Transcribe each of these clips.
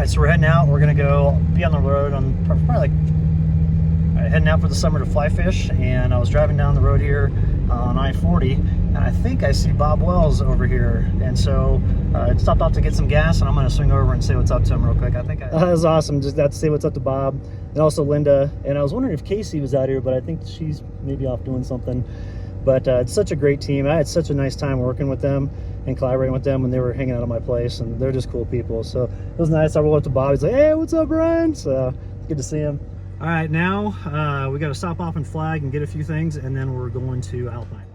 right, so we're heading out. We're gonna go be on the road on probably like heading out for the summer to fly fish. And I was driving down the road here on I-40, and I think I see Bob Wells over here. And so I stopped off to get some gas, and I'm gonna swing over and say what's up to him real quick. That was awesome. Just got to say what's up to Bob and also Linda. And I was wondering if Casey was out here, but I think she's maybe off doing something. But it's such a great team. I had such a nice time working with them and collaborating with them when they were hanging out at my place, and they're just cool people. So it was nice. I rolled up to Bob. He's like, "Hey, what's up, Brian?" So good to see him. All right, now we got to stop off and flag and get a few things, and then we're going to Alpine.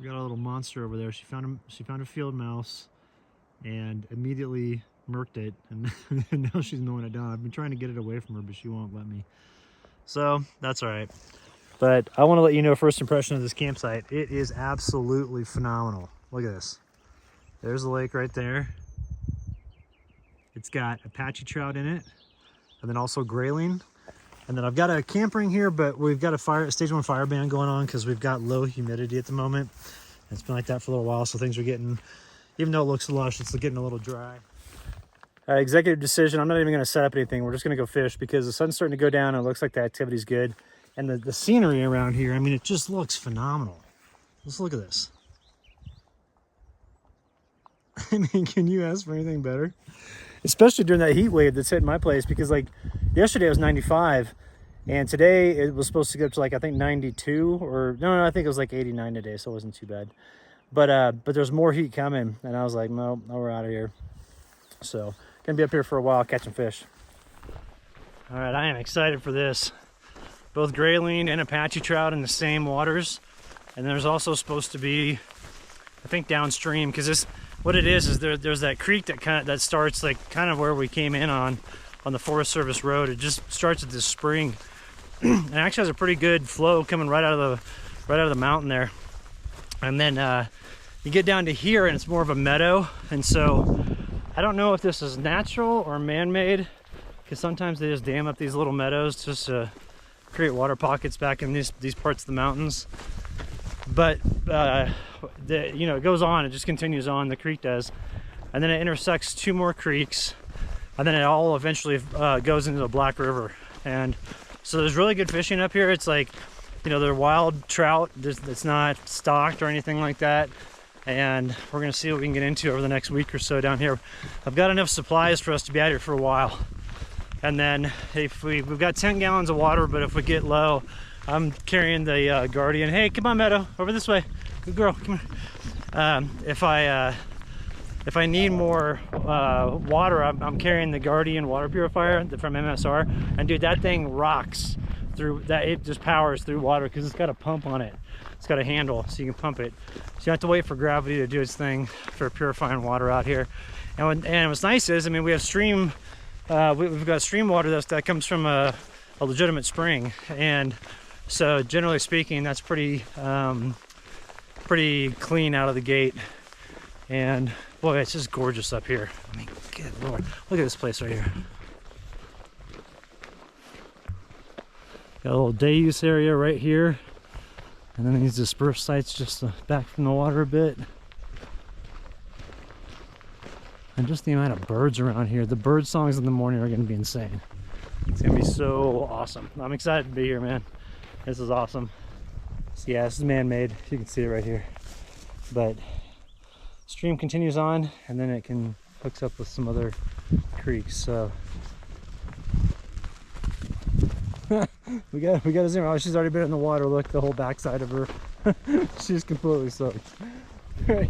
We got a little monster over there. She found a field mouse and immediately murked it, and now she's mowing it down. I've been trying to get it away from her, but she won't let me. So that's all right. But I want to let you know first impression of this campsite. It is absolutely phenomenal. Look at this. There's the lake right there. It's got Apache trout in it, and then also grayling. And then I've got a camp ring here, but we've got a stage 1 fire ban going on because we've got low humidity at the moment. It's been like that for a little while, so things are getting, even though it looks lush, it's getting a little dry. Executive decision, I'm not even going to set up anything. We're just going to go fish because the sun's starting to go down and it looks like the activity's good. And the scenery around here, I mean, it just looks phenomenal. Let's look at this. I mean, can you ask for anything better? Especially during that heat wave that's hitting my place, because like yesterday it was 95 and today it was supposed to get up to like I think 92, or no, I think it was like 89 today, so it wasn't too bad. But there's more heat coming, and I was like, no, we're out of here. So gonna be up here for a while catching fish. All right, I am excited for this. Both grayling and Apache trout in the same waters, and there's also supposed to be, I think, downstream, because this, what it is there's that creek that starts like kind of where we came in on the Forest Service road. It just starts at this spring and actually has a pretty good flow coming right out of the mountain there. And then you get down to here and it's more of a meadow. And so I don't know if this is natural or man-made, because sometimes they just dam up these little meadows just to create water pockets back in these parts of the mountains. But it goes on, it just continues on, the creek does, and then it intersects 2 more creeks, and then it all eventually goes into the Black River. And so there's really good fishing up here. It's like, they're wild trout. It's not stocked or anything like that. And we're gonna see what we can get into over the next week or so down here. I've got enough supplies for us to be out here for a while. And then if we've got 10 gallons of water, but if we get low, I'm carrying the Guardian. Hey, come on, Meadow, over this way. Good girl, come here. If I need more water, I'm carrying the Guardian water purifier from MSR, and dude, that thing rocks through that. It just powers through water because it's got a pump on it. It's got a handle, so you can pump it. So you don't have to wait for gravity to do its thing for purifying water out here. And what's nice is, I mean, we have stream. We've got stream water that comes from a legitimate spring, and so generally speaking, that's pretty clean out of the gate. And boy, it's just gorgeous up here. I mean, good Lord, look at this place right here. Got a little day use area right here, and then these dispersed sites just back from the water a bit. And just the amount of birds around here. The bird songs in the morning are going to be insane. It's going to be so awesome. I'm excited to be here, man. This is awesome. So yeah, this is man-made. You can see it right here. But stream continues on, and then it can hooks up with some other creeks. So we got to zoom. Oh, she's already been in the water. Look, the whole backside of her. She's completely soaked.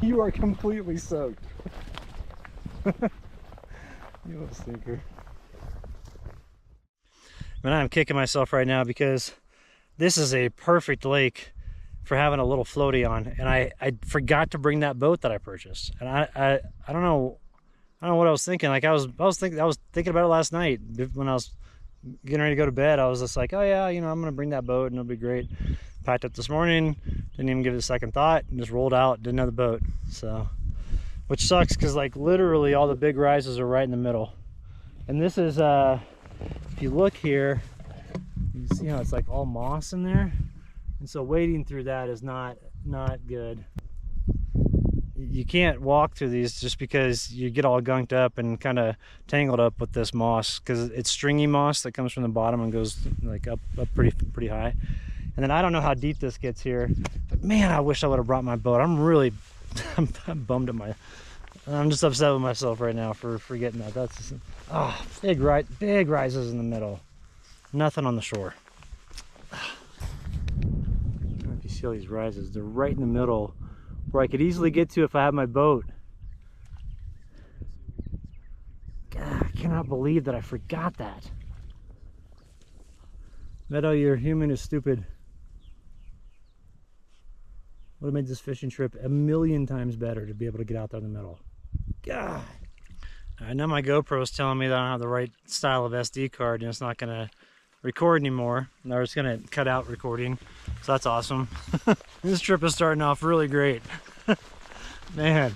You are completely soaked. You little stinker. Man, I'm kicking myself right now because this is a perfect lake for having a little floaty on, and I forgot to bring that boat that I purchased, and I don't know what I was thinking. Like I was thinking about it last night when I was getting ready to go to bed. I was just like, oh yeah, you know, I'm gonna bring that boat and it'll be great. Packed up this morning, didn't even give it a second thought, and just rolled out, didn't have the boat. So, which sucks because like literally all the big rises are right in the middle. And this is if you look here, you see how it's like all moss in there, and so wading through that is not good. You can't walk through these just because you get all gunked up and kind of tangled up with this moss, because it's stringy moss that comes from the bottom and goes like up pretty high. And then I don't know how deep this gets here, but man, I wish I would have brought my boat. I'm really I'm bummed at I'm just upset with myself right now for forgetting that. That's just, big rises in the middle, nothing on the shore. I don't know if you see all these rises, they're right in the middle where I could easily get to if I had my boat. God, I cannot believe that I forgot that. Meadow, your human is stupid. Would have made this fishing trip a million times better to be able to get out there in the middle. God. I know my GoPro is telling me that I don't have the right style of SD card and it's not going to record anymore. They're just going to cut out recording. So that's awesome. This trip is starting off really great. Man,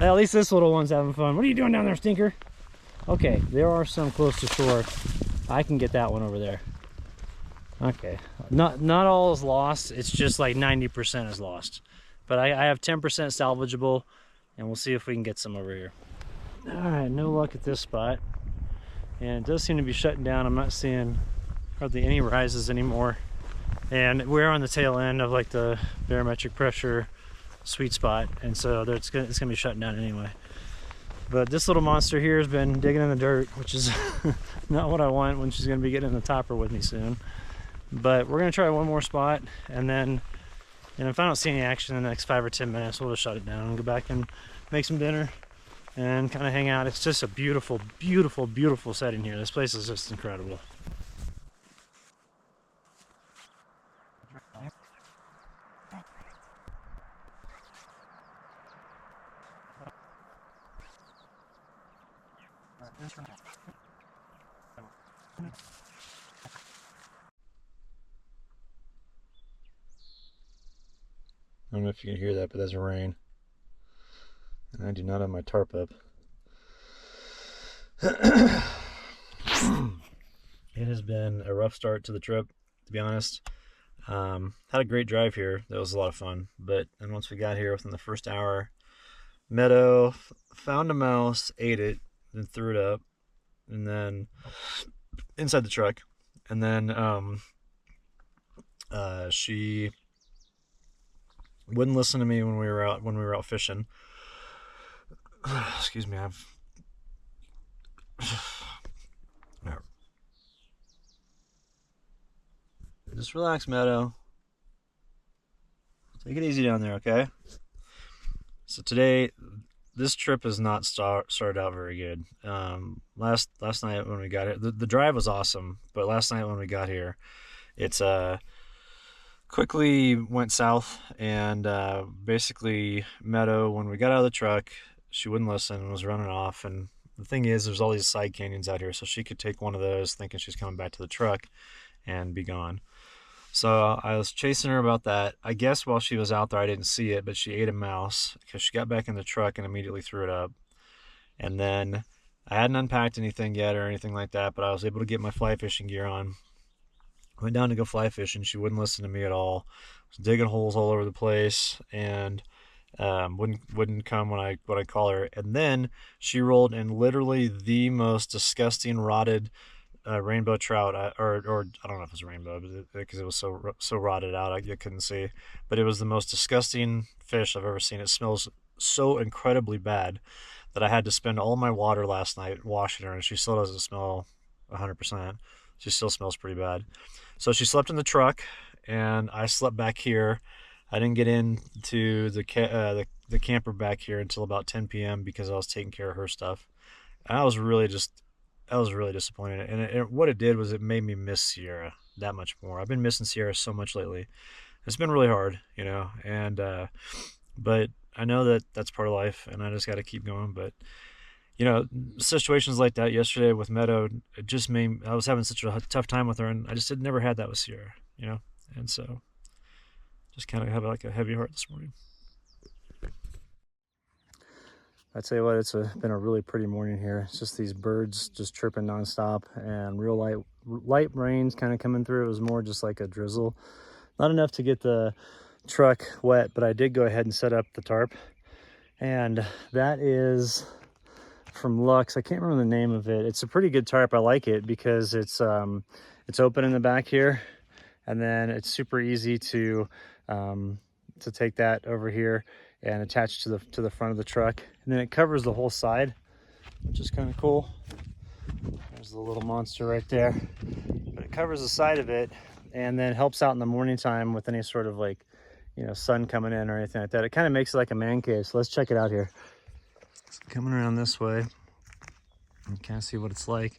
at least this little one's having fun. What are you doing down there, stinker? Okay, there are some close to shore. I can get that one over there. Okay, not all is lost. It's just like 90% is lost. But I have 10% salvageable, and we'll see if we can get some over here. All right, no luck at this spot. And it does seem to be shutting down. I'm not seeing hardly any rises anymore. And we're on the tail end of like the barometric pressure sweet spot, and so it's gonna be shutting down anyway. But this little monster here has been digging in the dirt, which is not what I want when she's gonna be getting in the topper with me soon. But we're gonna try one more spot, and then if I don't see any action in the next 5 or 10 minutes, we'll just shut it down and go back and make some dinner and kind of hang out. It's just a beautiful, beautiful, beautiful setting here. This place is just incredible. I don't know if you can hear that, but that's rain. And I do not have my tarp up. It has been a rough start to the trip, to be honest. Had a great drive here. That was a lot of fun. But then once we got here, within the first hour, Meadow found a mouse, ate it, then threw it up, and then inside the truck. And then she wouldn't listen to me when we were out fishing. Excuse me, just relax, Meadow. Take it easy down there, okay? So today, this trip has not started out very good. Last night when we got here, the drive was awesome, but last night when we got here, it's quickly went south, and basically Meadow, when we got out of the truck, she wouldn't listen and was running off. And the thing is, there's all these side canyons out here, so she could take one of those thinking she's coming back to the truck and be gone. So I was chasing her about that. I guess while she was out there I didn't see it, but she ate a mouse because she got back in the truck and immediately threw it up. And then I hadn't unpacked anything yet or anything like that, but I was able to get my fly fishing gear on. Went down to go fly fishing. She wouldn't listen to me at all. Was digging holes all over the place, and wouldn't come when I call her. And then she rolled in literally the most disgusting rotted rainbow trout, or I don't know if it was a rainbow, because it was so rotted out, I couldn't see. But it was the most disgusting fish I've ever seen. It smells so incredibly bad that I had to spend all my water last night washing her, and she still doesn't smell 100%. She still smells pretty bad. So she slept in the truck, and I slept back here. I didn't get into the camper back here until about 10 p.m. because I was taking care of her stuff. And I was really disappointed. And what it did was it made me miss Sierra that much more. I've been missing Sierra so much lately. It's been really hard, you know. And but I know that that's part of life, and I just got to keep going. But you know, situations like that yesterday with Meadow, it just made I was having such a tough time with her, and I just had never had that with Sierra, you know. And so just kind of have like a heavy heart this morning. I tell you what, it's been a really pretty morning here. It's just these birds just chirping nonstop, and real light rains kind of coming through. It was more just like a drizzle, not enough to get the truck wet, but I did go ahead and set up the tarp, and that is from Lux. I can't remember the name of it. It's a pretty good tarp. I like it because it's open in the back here, and then it's super easy to take that over here and attach to the front of the truck, and then it covers the whole side, which is kind of cool. There's the little monster right there, but it covers the side of it, and then helps out in the morning time with any sort of, like, you know, sun coming in or anything like that. It kind of makes it like a man cave. So let's check it out here. Coming around this way, you kind of see what it's like.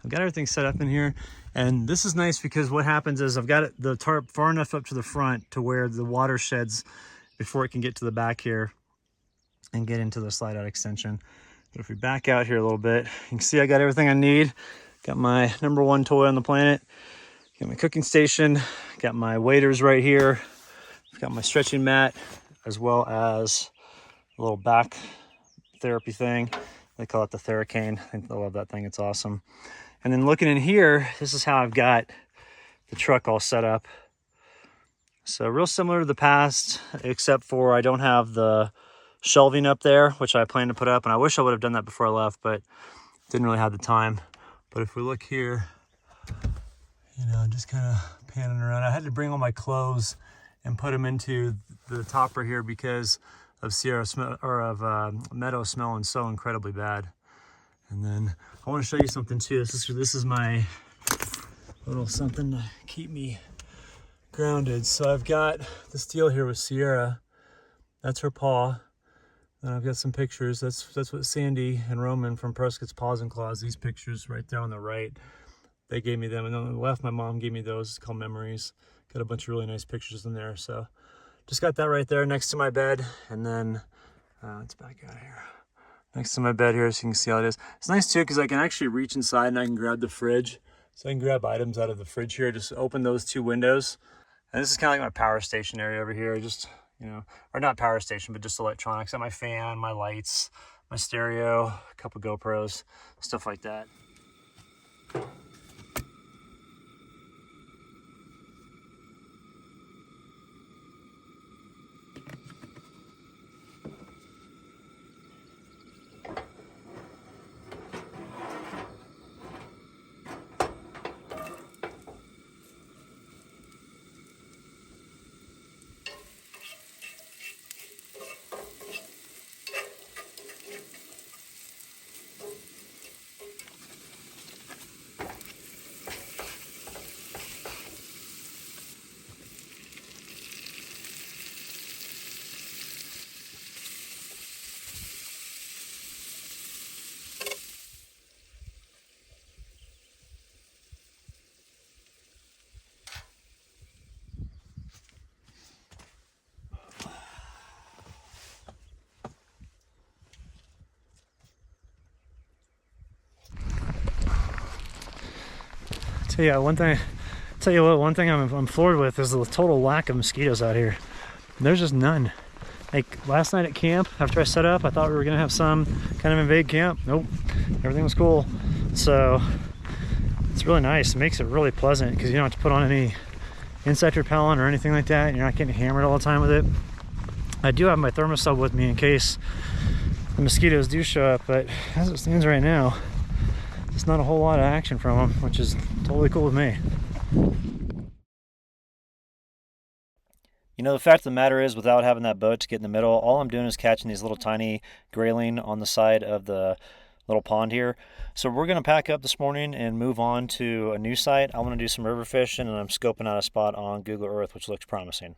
I've got everything set up in here, and this is nice because what happens is I've got the tarp far enough up to the front to where the water sheds before it can get to the back here and get into the slide out extension. But if we back out here a little bit, you can see I got everything I need. Got my #1 toy on the planet, got my cooking station, got my waders right here, I've got my stretching mat, as well as a little back therapy thing. They call it the Theracane. I think I love that thing. It's awesome. And then looking in here, this is how I've got the truck all set up. So real similar to the past, except for I don't have the shelving up there, which I plan to put up. And I wish I would have done that before I left, but didn't really have the time. But if we look here, you know, just kind of panning around. I had to bring all my clothes and put them into the topper here because of Meadow smelling so incredibly bad. And then I want to show you something too. This is my little something to keep me grounded. So I've got this deal here with Sierra. That's her paw. And I've got some pictures. That's what Sandy and Roman from Prescott's Paws and Claws, these pictures right there on the right, they gave me them. And on the left, my mom gave me those. It's called Memories. Got a bunch of really nice pictures in there. So just got that right there next to my bed. And then let's back out here. Next to my bed here, so you can see how it is. It's nice too because I can actually reach inside and I can grab the fridge. So I can grab items out of the fridge here. Just open those two windows. And this is kind of like my power station area over here. Just, you know, or not power station, but just electronics. Got my fan, my lights, my stereo, a couple GoPros, stuff like that. Yeah, one thing I'm floored with is the total lack of mosquitoes out here. There's just none. Like last night at camp, after I set up, I thought we were gonna have some kind of invade camp. Nope, everything was cool. So it's really nice. It makes it really pleasant because you don't have to put on any insect repellent or anything like that. You're not getting hammered all the time with it. I do have my thermosub with me in case the mosquitoes do show up, but as it stands right now, there's not a whole lot of action from them, which is totally cool with me. You know, the fact of the matter is, without having that boat to get in the middle, all I'm doing is catching these little tiny grayling on the side of the little pond here. So we're going to pack up this morning and move on to a new site. I want to do some river fishing, and I'm scoping out a spot on Google Earth, which looks promising.